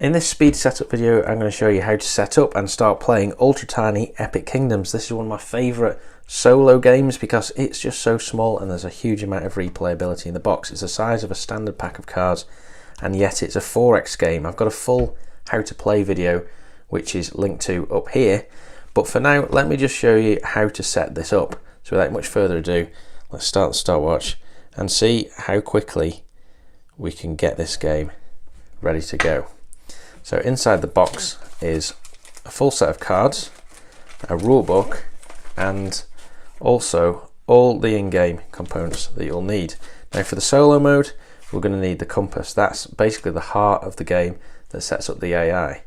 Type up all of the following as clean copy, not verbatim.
In this speed setup video, I'm going to show you how to set up and start playing Ultra Tiny Epic Kingdoms. This is one of my favourite solo games because it's just so small and there's a huge amount of replayability in the box. It's the size of a standard pack of cards and yet it's a 4x game. I've got a full how to play video which is linked to up here, but for now let me just show you how to set this up. So without much further ado, let's start the stopwatch and see how quickly we can get this game ready to go. So inside the box is a full set of cards, a rule book, and also all the in-game components that you'll need. Now for the solo mode, we're going to need the compass. That's basically the heart of the game that sets up the AI.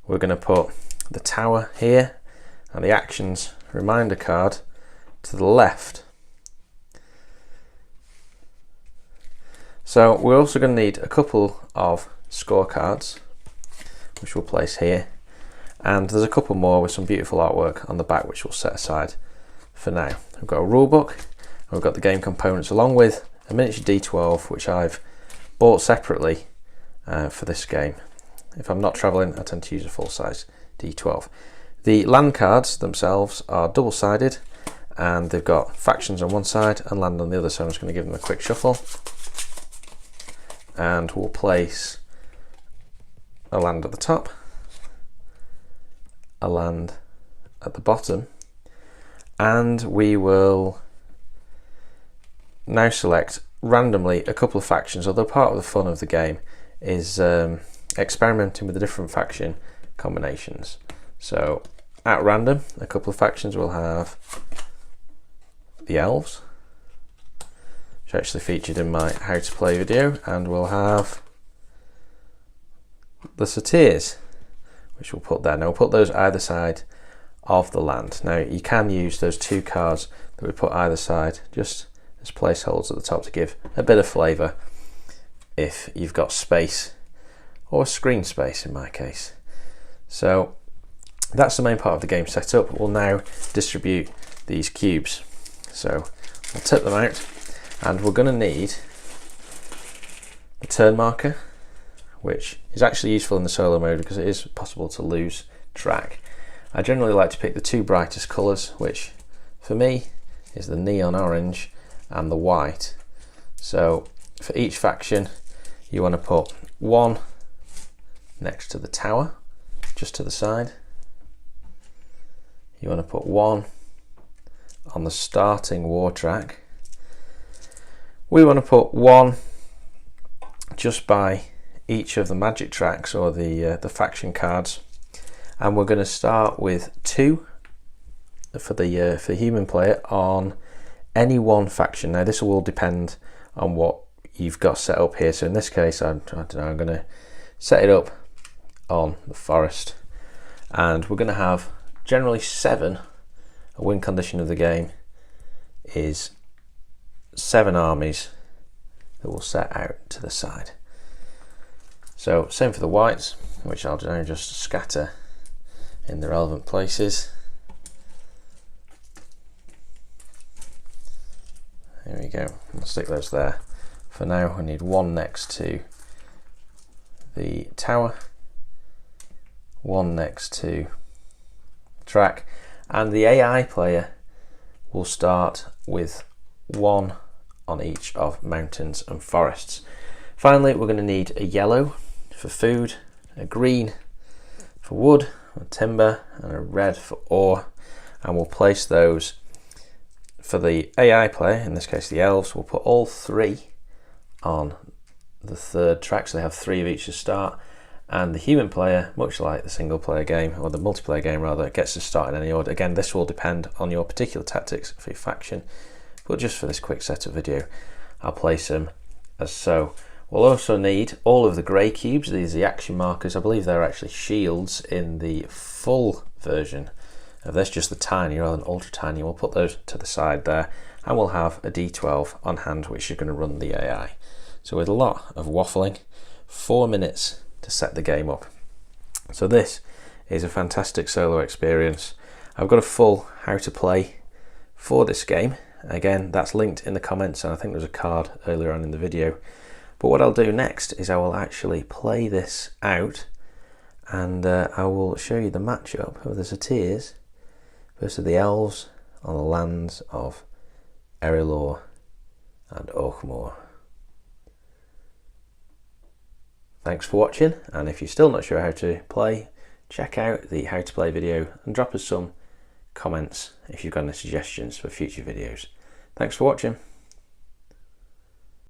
We're going to put the tower here and the actions reminder card to the left. So we're also going to need a couple of scorecards, which we'll place here, and there's a couple more with some beautiful artwork on the back which we'll set aside for now. We've got a rule book and we've got the game components along with a miniature D12 which I've bought separately for this game. If I'm not travelling, I tend to use a full-size D12. The land cards themselves are double-sided and they've got factions on one side and land on the other, so I'm just going to give them a quick shuffle and we'll place a land at the top, a land at the bottom, and we will now select randomly a couple of factions, although part of the fun of the game is experimenting with the different faction combinations. So at random, a couple of factions will have the elves, which actually featured in my how to play video, and we'll have the satyrs, which we'll put there. Now we'll put those either side of the land. Now you can use those two cards that we put either side just as placeholders at the top to give a bit of flavour if you've got space, or screen space in my case. So that's the main part of the game set up. We'll now distribute these cubes. So we'll tip them out and we're going to need the turn marker, which is actually useful in the solo mode because it is possible to lose track. I generally like to pick the two brightest colours, which for me is the neon orange and the white. So for each faction you want to put one next to the tower, just to the side. You want to put one on the starting war track. We want to put one just by each of the magic tracks or the faction cards, and we're going to start with two for the human player on any one faction. Now this will depend on what you've got set up here. So in this case, I don't know, I'm going to set it up on the forest, and we're going to have generally 7. A win condition of the game is 7 armies that will set out to the side. So same for the whites, which I'll just scatter in the relevant places. There we go, I'll stick those there. For now I need one next to the tower, one next to track, and the AI player will start with one on each of mountains and forests. Finally, we're going to need a yellow for food, a green for wood or timber, and a red for ore, and we'll place those for the AI player, in this case the elves. We'll put all 3 on the third track, so they have 3 of each to start, and the human player, much like the single player game, or the multiplayer game rather, gets to start in any order. Again, this will depend on your particular tactics for your faction, but just for this quick setup video I'll place them as so. We'll also need all of the grey cubes. These are the action markers. I believe they're actually shields in the full version of this, just the tiny rather than ultra tiny. We'll put those to the side there, and we'll have a D12 on hand which is going to run the AI. So with a lot of waffling, 4 minutes to set the game up. So this is a fantastic solo experience. I've got a full how to play for this game. Again, that's linked in the comments, and I think there's a card earlier on in the video. But what I'll do next is I will actually play this out and I will show you the matchup of the Satyrs versus the Elves on the lands of Erilor and Orkmoor. Thanks for watching, and if you're still not sure how to play, check out the how to play video and drop us some comments if you've got any suggestions for future videos. Thanks for watching.